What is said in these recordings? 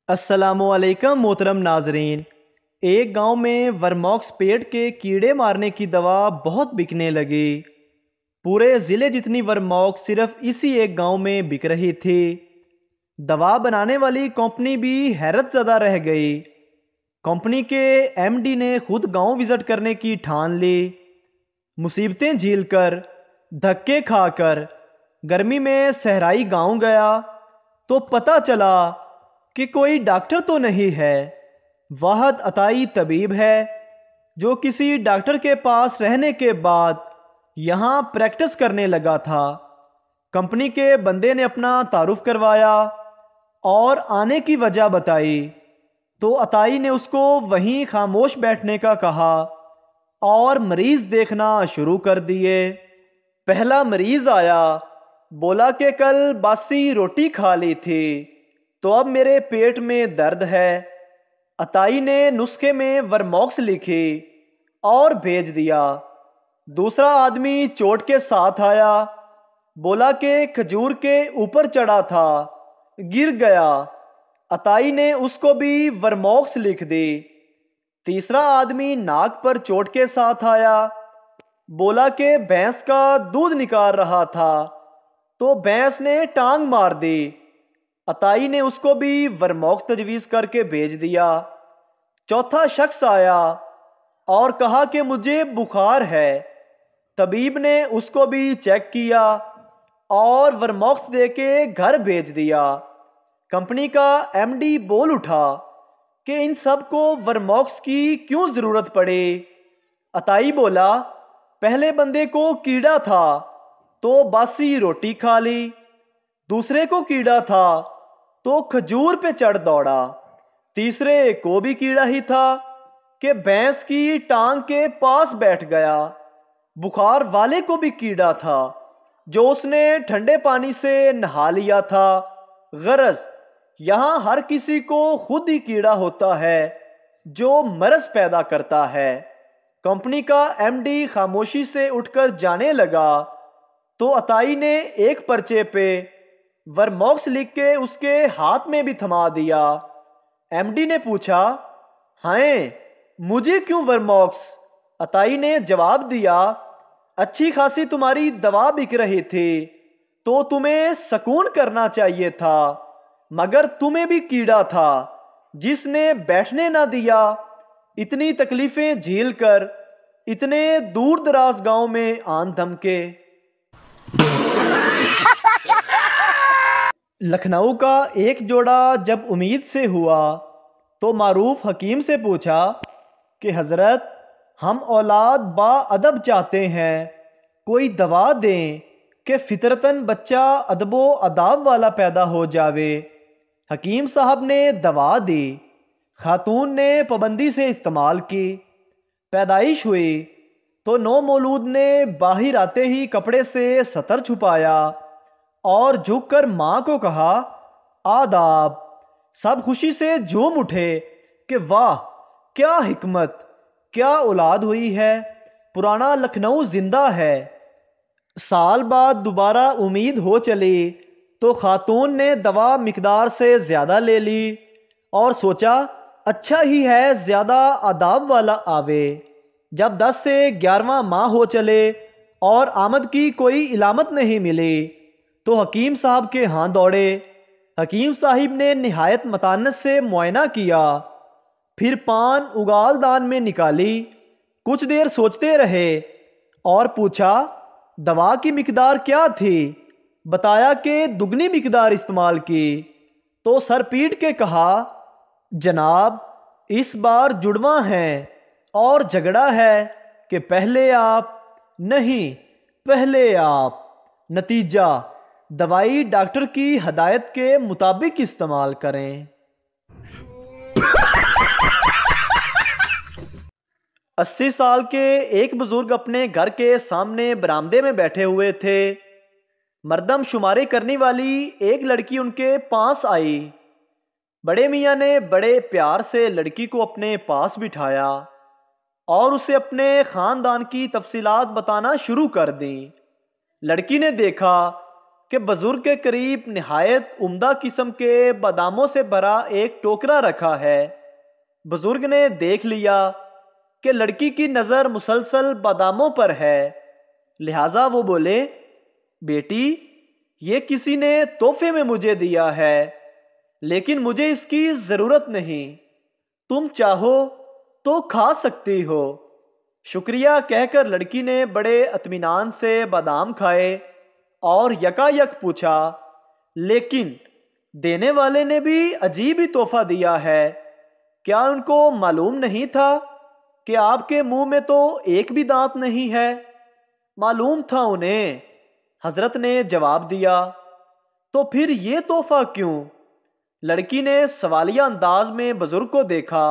السلام علیکم محترم ناظرین۔ ایک گاؤں میں ورموکس پیٹ کے کیڑے مارنے کی دوا بہت بکنے لگی۔ پورے ضلع جتنی ورموکس صرف اسی ایک گاؤں میں بک رہی تھی۔ دوا بنانے والی کمپنی بھی حیرت زدہ رہ گئی۔ کمپنی کے ایم ڈی نے خود گاؤں وزٹ کرنے کی ٹھان لی۔ مصیبتیں جھیل کر، دھکے کھا کر گرمی میں صحرائی گاؤں گیا تو پتہ چلا کہ کوئی ڈاکٹر تو نہیں ہے، واحد عطائی طبیب ہے جو کسی ڈاکٹر کے پاس رہنے کے بعد یہاں پریکٹس کرنے لگا تھا۔ کمپنی کے بندے نے اپنا تعارف کروایا اور آنے کی وجہ بتائی تو عطائی نے اس کو وہیں خاموش بیٹھنے کا کہا اور مریض دیکھنا شروع کر دیے۔ پہلا مریض آیا، بولا کہ کل باسی روٹی کھا لی تھی تو اب میرے پیٹ میں درد ہے۔ عطائی نے نسخے میں ورموکس لکھی اور بھیج دیا۔ دوسرا آدمی چوٹ کے ساتھ آیا، بولا کہ کھجور کے اوپر چڑھا تھا، گر گیا۔ عطائی نے اس کو بھی ورموکس لکھ دی۔ تیسرا آدمی ناک پر چوٹ کے ساتھ آیا، بولا کہ بھینس کا دودھ نکال رہا تھا تو بھینس نے ٹانگ مار دی۔ عطائی نے اس کو بھی ورموکس تجویز کر کے بھیج دیا۔ چوتھا شخص آیا اور کہا کہ مجھے بخار ہے۔ طبیب نے اس کو بھی چیک کیا اور ورموکس دے کے گھر بھیج دیا۔ کمپنی کا ایم ڈی بول اٹھا کہ ان سب کو ورموکس کی کیوں ضرورت پڑی؟ عطائی بولا، پہلے بندے کو کیڑا تھا تو باسی روٹی کھا لی، دوسرے کو کیڑا تھا تو کھجور پہ چڑھ دوڑا، تیسرے کو بھی کیڑا ہی تھا کہ بھینس کی ٹانگ کے پاس بیٹھ گیا، بخار والے کو بھی کیڑا تھا جو اس نے ٹھنڈے پانی سے نہا لیا تھا۔ غرض یہاں ہر کسی کو خود ہی کیڑا ہوتا ہے جو مرض پیدا کرتا ہے۔ کمپنی کا ایم ڈی خاموشی سے اٹھ کر جانے لگا تو عطائی نے ایک پرچے پہ ورموکس لکھ کے اس کے ہاتھ میں بھی تھما دیا۔ ایم ڈی نے پوچھا، ہائیں مجھے کیوں ورموکس؟ عطائی نے جواب دیا، اچھی خاصی تمہاری دوا بک رہی تھی تو تمہیں سکون کرنا چاہیے تھا، مگر تمہیں بھی کیڑا تھا جس نے بیٹھنے نہ دیا۔ اتنی تکلیفیں جھیل کر اتنے دور دراز گاؤں میں آن دھمکے۔ لکھنؤ کا ایک جوڑا جب امید سے ہوا تو معروف حکیم سے پوچھا کہ حضرت ہم اولاد با ادب چاہتے ہیں، کوئی دوا دیں کہ فطرتاً بچہ ادب و آداب والا پیدا ہو جاوے۔ حکیم صاحب نے دوا دی، خاتون نے پابندی سے استعمال کی، پیدائش ہوئی تو نو مولود نے باہر آتے ہی کپڑے سے سطر چھپایا اور جھک کر ماں کو کہا، آداب۔ سب خوشی سے جھوم اٹھے کہ واہ کیا حکمت، کیا اولاد ہوئی ہے، پرانا لکھنؤ زندہ ہے۔ سال بعد دوبارہ امید ہو چلی تو خاتون نے دوا مقدار سے زیادہ لے لی اور سوچا اچھا ہی ہے زیادہ آداب والا آوے۔ جب 10 سے 11واں ماہ ہو چلے اور آمد کی کوئی علامت نہیں ملی تو حکیم صاحب کے ہاں دوڑے۔ حکیم صاحب نے نہایت متانت سے معائنہ کیا، پھر پان اگال دان میں نکالی، کچھ دیر سوچتے رہے اور پوچھا دوا کی مقدار کیا تھی؟ بتایا کہ دگنی مقدار استعمال کی تو سر پیٹ کے کہا، جناب اس بار جڑواں ہیں اور جھگڑا ہے کہ پہلے آپ نہیں پہلے آپ۔ نتیجہ دوائی ڈاکٹر کی ہدایت کے مطابق استعمال کریں۔ 80 سال کے ایک بزرگ اپنے گھر کے سامنے برآمدے میں بیٹھے ہوئے تھے۔ مردم شمارے کرنے والی ایک لڑکی ان کے پاس آئی۔ بڑے میاں نے بڑے پیار سے لڑکی کو اپنے پاس بٹھایا اور اسے اپنے خاندان کی تفصیلات بتانا شروع کر دیں۔ لڑکی نے دیکھا کہ بزرگ کے قریب نہایت عمدہ قسم کے باداموں سے بھرا ایک ٹوکرا رکھا ہے۔ بزرگ نے دیکھ لیا کہ لڑکی کی نظر مسلسل باداموں پر ہے، لہٰذا وہ بولے، بیٹی یہ کسی نے تحفے میں مجھے دیا ہے، لیکن مجھے اس کی ضرورت نہیں، تم چاہو تو کھا سکتی ہو۔ شکریہ کہہ کر لڑکی نے بڑے اطمینان سے بادام کھائے اور یکا یک پوچھا، لیکن دینے والے نے بھی عجیب ہی تحفہ دیا ہے، کیا ان کو معلوم نہیں تھا کہ آپ کے منہ میں تو ایک بھی دانت نہیں ہے؟ معلوم تھا انہیں، حضرت نے جواب دیا۔ تو پھر یہ تحفہ کیوں؟ لڑکی نے سوالیہ انداز میں بزرگ کو دیکھا۔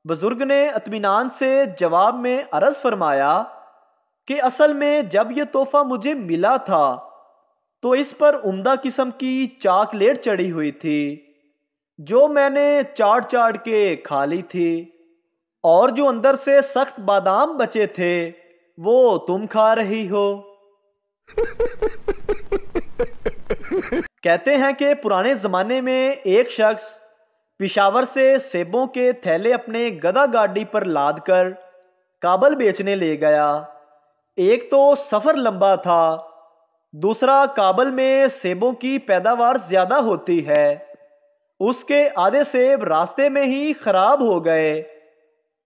بزرگ نے اطمینان سے جواب میں عرض فرمایا کہ اصل میں جب یہ تحفہ مجھے ملا تھا تو اس پر عمدہ قسم کی چاکلیٹ چڑھی ہوئی تھی جو میں نے چاٹ چاٹ کے کھا لی تھی، اور جو اندر سے سخت بادام بچے تھے وہ تم کھا رہی ہو۔ کہتے ہیں کہ پرانے زمانے میں ایک شخص پشاور سے سیبوں کے تھیلے اپنے گدھا گاڑی پر لاد کر کابل بیچنے لے گیا۔ ایک تو سفر لمبا تھا، دوسرا کابل میں سیبوں کی پیداوار زیادہ ہوتی ہے، اس کے آدھے سیب راستے میں ہی خراب ہو گئے،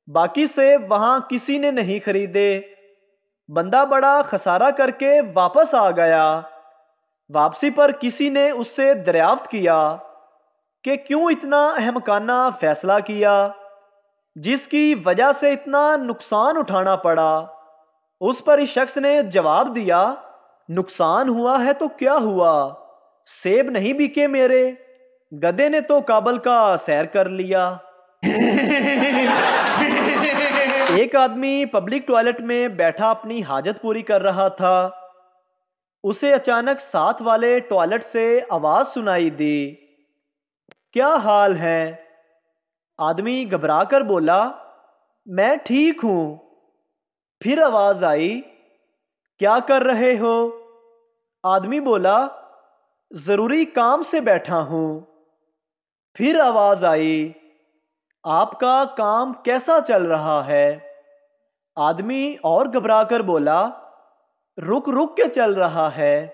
باقی سیب وہاں کسی نے نہیں خریدے۔ بندہ بڑا خسارہ کر کے واپس آ گیا۔ واپسی پر کسی نے اس سے دریافت کیا کہ کیوں اتنا احمقانہ فیصلہ کیا جس کی وجہ سے اتنا نقصان اٹھانا پڑا؟ اس پر اس شخص نے جواب دیا، نقصان ہوا ہے تو کیا ہوا، سیب نہیں بکے میرے، گدھے نے تو کابل کا سیر کر لیا۔ ایک آدمی پبلک ٹوائلٹ میں بیٹھا اپنی حاجت پوری کر رہا تھا، اسے اچانک ساتھ والے ٹوائلٹ سے آواز سنائی دی، کیا حال ہے؟ آدمی گھبرا کر بولا، میں ٹھیک ہوں۔ پھر آواز آئی، کیا کر رہے ہو؟ آدمی بولا، ضروری کام سے بیٹھا ہوں۔ پھر آواز آئی، آپ کا کام کیسا چل رہا ہے؟ آدمی اور گھبرا کر بولا، رک رک کے چل رہا ہے۔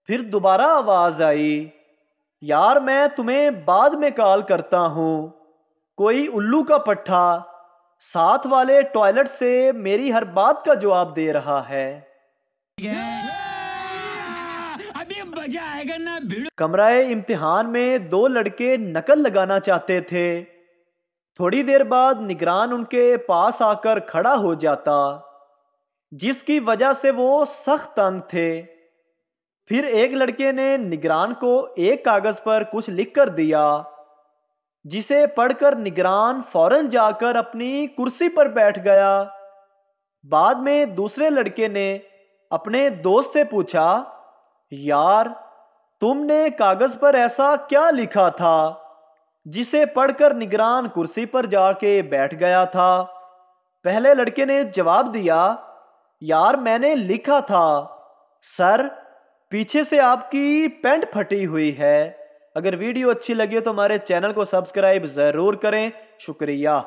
پھر دوبارہ آواز آئی، یار میں تمہیں بعد میں کال کرتا ہوں، کوئی الو کا پٹھا ساتھ والے ٹوائلٹ سے میری ہر بات کا جواب دے رہا ہے۔ کمرہ امتحان میں دو لڑکے نقل لگانا چاہتے تھے۔ تھوڑی دیر بعد نگران ان کے پاس آ کر کھڑا ہو جاتا، جس کی وجہ سے وہ سخت تنگ تھے۔ پھر ایک لڑکے نے نگران کو ایک کاغذ پر کچھ لکھ کر دیا، جسے پڑھ کر نگران فوراً جا کر اپنی کرسی پر بیٹھ گیا۔ بعد میں دوسرے لڑکے نے اپنے دوست سے پوچھا، یار تم نے کاغذ پر ایسا کیا لکھا تھا جسے پڑھ کر نگران کرسی پر جا کے بیٹھ گیا تھا؟ پہلے لڑکے نے جواب دیا، یار میں نے لکھا تھا، سر پیچھے سے آپ کی پینٹ پھٹی ہوئی ہے۔ اگر ویڈیو اچھی لگی تو ہمارے چینل کو سبسکرائب ضرور کریں، شکریہ۔